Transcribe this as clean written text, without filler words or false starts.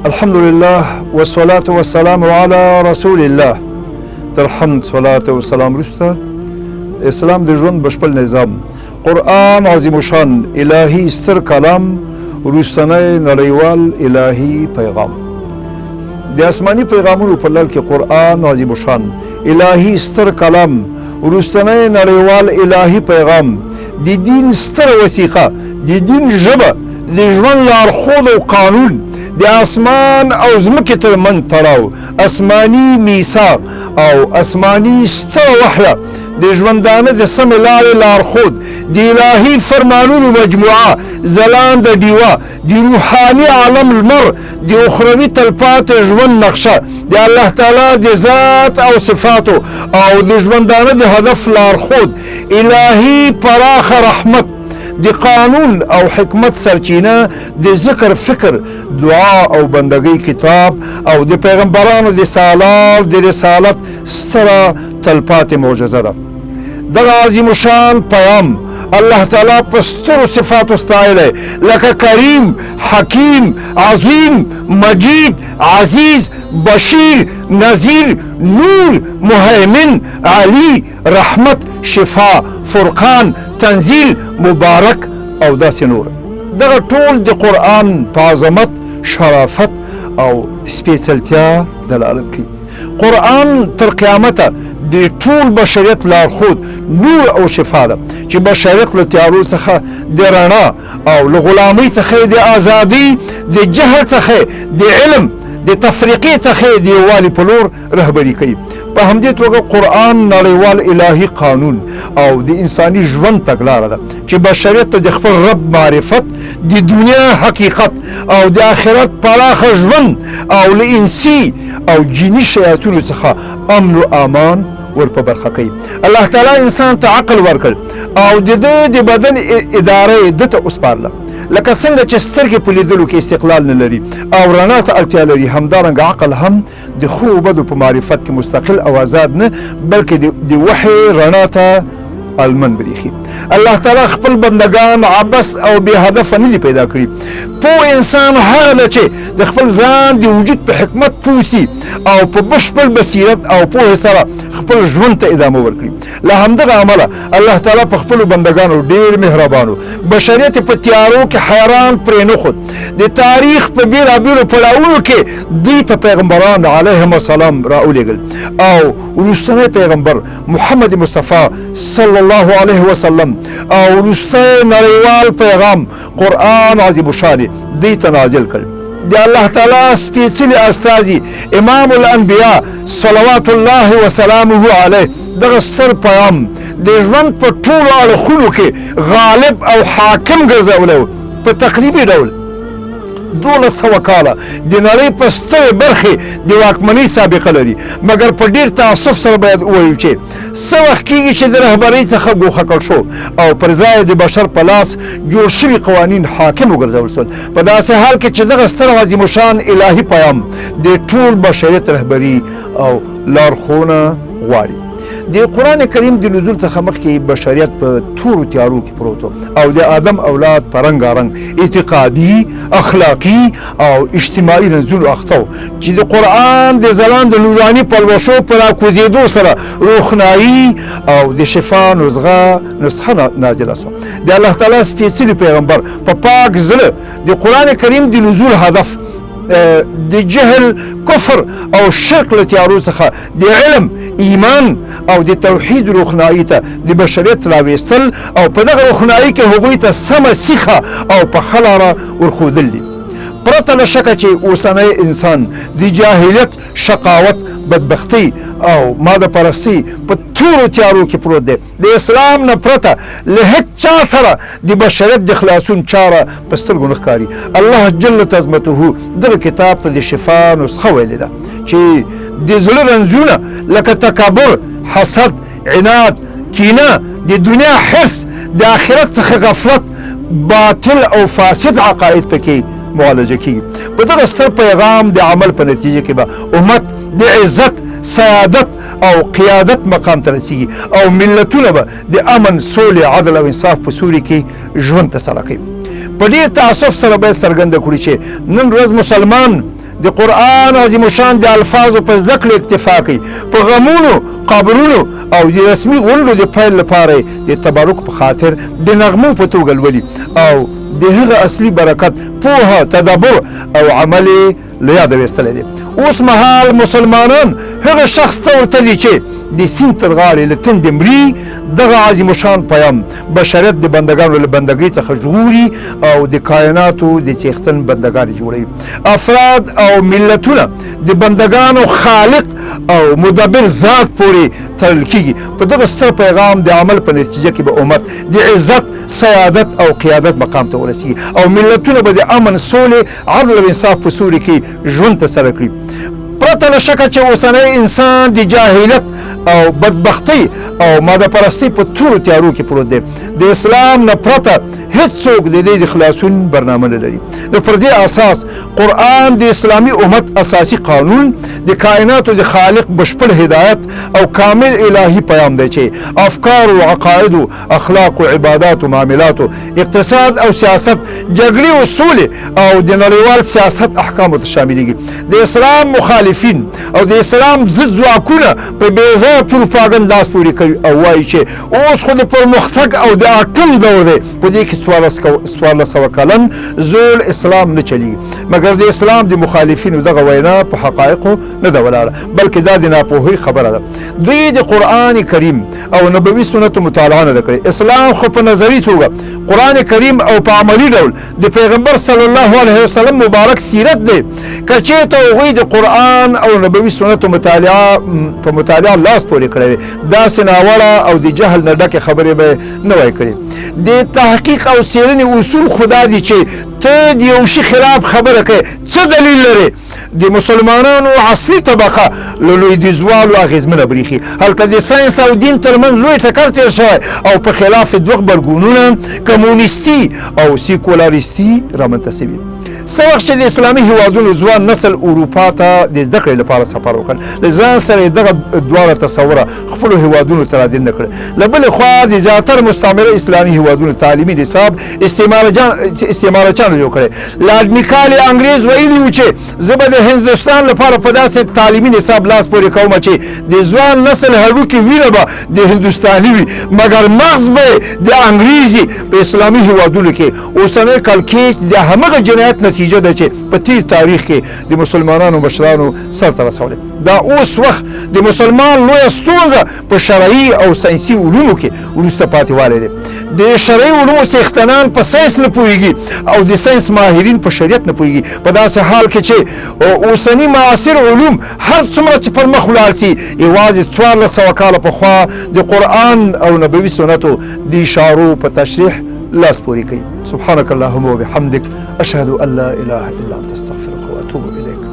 الحمد لله والصلاة والسلام على رسول الله. در حمد صلاة و سلام رسته اسلام د ژوند بشپړ نظام قرآن عظیم الشان الهی ستر کلام رستنی نړیوال الهی پیغام د آسمانی پیغامونو په لړ کې قرآن عظیم الشان الهی ستر کلام رستنی نړیوال الهی پیغام د دین ستر وثیقه د دین ژبه د ژوند لارښود او قانون د اسمان او ځمکې ترمنځ تړاو اسماني میثاق او اسماني ستره وحیه د ژوندانه د سمې لارې لارښود د الهي فرمانونو مجموعه ځلانده ډیوه د روحاني عالم لمر د اخروي تلپاتې ژوند نقشه د الله تعالی د ذات او صفاتو او د ژوندانه د هدف لارښود الهي پراخه رحمت د قانون او حکمت سرچینه د ذکر فکر دعا او بندګۍ کتاب او د پیغمبرانو د سالار د رسالت ستره تلپاتې معجزه ده دغه عظیم الشان پیام الله تعالی په سترو صفاتو ستایلی لکه کریم حکیم عظیم مجید عزیز بشیر نذیر نور مهیمن علی رحمت شفا فرقان تنزیل مبارک او داسې نور دغه ټول د قرآن په عظمت شرافت او سپېڅلتیا دلالت کوي قرآن تر قیامته د ټول بشریت لارښود نور او شفا ده چې بشریت له تیارو څخه د رڼا او له غلامۍ څخه د ازادۍ د جهل څخه د علم د تفریقې څخه د یووالي په لور رهبري کوي په همدې توګه قرآن نړیوال الهي قانون او د انساني ژوند تګلاره ده چې بشریت ته د خپل رب معرفت د دنیا حقیقت او د آخرت پراخه ژوند او له انسي او جیني شیاطینو څخه امن و امان ور په برخه کوي الله تعالی انسان ته عقل ورکړ او د د بدن اداره د ته وسپارله لکه څنګه چې سترګې په لیدلو کې استقلال نه لري او رڼا ته اړتیا لري همدارنګه عقل هم د ښو او بدو په معرفت کې مستقل او آزاد نه بلکې د وحی رڼا ته المن بریخي الله تعالی خپل بندگان عبس او بې هدفه نه دي پیدا کړي پوه انسان هغه ده چې د خپل ځان د وجود په حکمت پوسي او په بشپړ بصیرت او پوهې سره خپل ژوند ته ادامه ورکړي له همدغه عمله الله تعالی په خپلو بندګانو ډېر مهربانو بشریت په تیارو کې حیران پرې نښود د تاریخ په بېلابېلو پړاوونو کې دوی ته پیغمبران علیهم السلام راولېږل او وروستنی پیغمبر محمد مصطفی صلی الله علیه وسلم او وروستی نړیوال پیغام قرآن عظیم الشان دوی ته نازل کړ د الله تعالی سپېڅلي استازي امام الانبیا صلوات الله وسلامه علیه دغه ستر پیغام د ژوند په ټولو اړخونو کې غالب او حاکم ګرځولی په تقریبي ډول 1200 کاله د نړۍ په سترې برخې د واکمنۍ سابقه لري مګر په ډېر تعصب سره باید ووایو چې څه وخت کېږي چې د رهبرۍ څخه ګوښه کړ شو او پر ځای د بشر په لاس جوړ شوي قوانین حاکم وګرځول شول په داسې حال کې چې دغه ستر عظیم الشان الهي پیام د ټول بشریت رهبري او لارښوونه غواړي د قرآن کریم د نزول څخه مخکې بشریت په تورو تیارو کې پروت او د آدم اولاد په رنګارنګ اعتقادي اخلاقي او اجتماعي رنځونو اخته چې د قرآن د ځلانده نوراني پلوشو په راکوزېدو سره روښنایي او د شفا نسخه نازله شوه د الله تعالی سپېڅلي پیغمبر په پاک زړه د قرآن کریم د نزول هدف د جهل کفر او شرک له تیارو څخه د علم ایمان او د توحید روښنایي ته د بشریت راویستل او په دغه روښنایي کې هغوی ته سمه سیخه او په ښه لاره ورښودل دي پرته له شکه چې اوسنی انسان د جاهلیت شقاوت بدبختي او ماده پرستي په تورو تیارو کې پروت دی د اسلام نه پرته له هیڅ چا سره د بشریت د خلاصون چاره په سترګو نه ښکاري الله جل عظمته دغه کتاب ته د شفا نسخه ویلې ده چې د زړه رنځونه لکه تکبر حسد عناد کینه د دنیا حرص د آخرت څخه غفلت باطل او فاسد عقاید پکې معالجه کیږي په دغه ستر پیغام د عمل په نتیجه کې به امت د عزت سیادت او قیادت مقام ته رسیږي او ملتونه به د امن سولې عدل او انصاف په سوري کې ژوند ته سره کوي په ډېر تاسف سره باید څرګنده کړي چې نن ورځ مسلمان د قرآن عظیم شان د الفاظو په زده کړې اکتفا کوي په غمونو قبرونو او د رسمي غونډو د پیل لپاره د تبرک په خاطر د نغمو په توګه لولي او د هغه اصلي برکت پوهه تدبر او عمل له یاده ویستلی دی اوس مهال مسلمانان هغه شخص ته ورته دي چې د سیند تر غاړې له تندې مري دغه عظیم شان پیام بشریت د بندګانو له بندګۍ څخه ژغوري او د کائناتو د څښتن بندګان جوړوي افراد او ملتونه د بندګانو خالق او مدبر ذات پورې تړل کیږي په دغه ستر پیغام د عمل په نتیجه کې به امت د عزت سیادت او قیادت مقام ته ورسیږي او ملتونه به د امن سولې عدل او انصاف په سوري کې ژوند ترسره کړي پرته له شکه چې اوسنی انسان د جاهلیت او بدبختی او ماده پرستی په تورو تیارو کې پروت دی د اسلام نه پرته هیڅوک د دې د خلاصون برنامه نه لري نو پر دې اساس قرآن د اسلامي امت اساسي قانون د کائناتو د خالق بشپړ هدایت او کامل الهي پیام دی چې افکار او عقاید او اخلاق او عبادات او معاملات اقتصاد او سیاست جګړې او سولې او د نړیوال سیاست احکام ته شاملېږي د اسلام مخالفین او د اسلام ضد ځواکونه په بې ځایه پروپاګند لاس پورې کوي او وایي چې اوس خو د پرمختګ او د اټوم دور دی په دې کې 1400 کلن زول اسلام نه چلیږي مګر د اسلام د مخالفینو دغه وینا په حقایقو نه ده ولاړه بلکې دا د ناپوهۍ خبره ده دوی د قرآن کریم او نبوي سنتو مطالعه نه ده کړې اسلام خو په نظري توګه قرآن کریم او په عملي ډول د پیغمبر صلی الله علیه وسلم مبارک سیرت دی که چېرته هغوی د قرآن او نبوي سنتو په مطالعه لاس پورې کړی داسې ناوړه او د جهل نه ډکې خبرې به نه وای کړې د تحقیق او څېړنې اصول خدا دي چې ته د یو شي خلاف خبره کوې څه دلیل لرې د مسلمانانو اصلي طبقه له لویدیځوالو اغېزمنه برېښي هلته د ساینس او دین ترمنځ لوی ټکر تېر شوی او په خلاف دوه غبرګونونه کمونیستي او سیکولاریستي رامنځته شوي څه وخت چې د اسلامي هیوادونو ځوان نسل اروپا ته د زده کړې لپاره سفر وکړ له ځان سره یې دغه دواړه تصوره خپلو هیوادونو ته راډیر نه کړه له بلې خوا د زیاتر مستعمره اسلامي هیوادونو تعلیمي نصاب استعمارچانو جوړ کړی لارډ میکال انګریز ویلي و چې زه به د هندوستان لپاره په داسې تعلیمي نصاب لاس پورې کوم چې د ځوان نسل هډوکې وینه به د هندوستاني وي مګر مغز به د انګریزي په اسلامي هیوادونو کې اوسنی کړکېچ د همغه جنایت نتیجه ده چې په تیر تاریخ کې د مسلمانانو مشرانو سرته رسولې دا اوس وخت د مسلمان لویه ستونزه په شرعي او ساینسي علومو کې وروسته پاتې والی دی د شرعي علومو څښتنان په ساینس نه پوهېږي او د ساینس ماهرین په شریعت نه پوهېږي په داسې حال کې چې اوسني معاصر علوم هر څومره چې پر مخ ولاړ سي یوازې 1400 کاله پخوا د قرآن او نبوي سنتو د اشارو په تشریح لاس پورې کوي سبحانك اللهم وبحمدك أشهد أن لا إله إلا أنت أستغفرك وأتوب إليك